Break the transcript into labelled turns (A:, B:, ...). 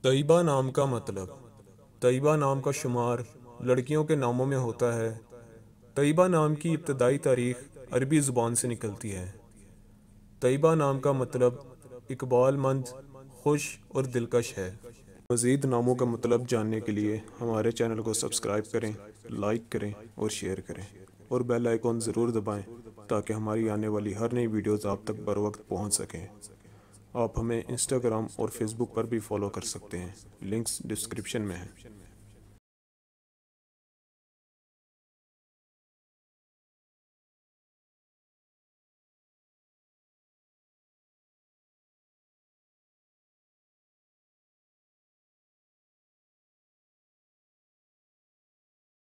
A: طیبہ نام کا مطلب۔ طیبہ نام کا شمار لڑکیوں کے ناموں میں ہوتا ہے۔ طیبہ نام کی ابتدائی تاریخ عربی زبان سے نکلتی ہے۔ طیبہ نام کا مطلب اقبال مند، خوش اور دلکش ہے۔ مزید ناموں کا مطلب جاننے کے لیے ہمارے چینل کو سبسکرائب کریں، لائک کریں اور شیئر کریں، اور بیل آئیکن ضرور دبائیں تاکہ ہماری آنے والی ہر نئی ویڈیوز آپ تک بر وقت پہنچ سکیں۔ آپ ہمیں انسٹاگرام اور فیس بک پر بھی فالو کر سکتے ہیں، لنکس ڈسکرپشن میں ہیں۔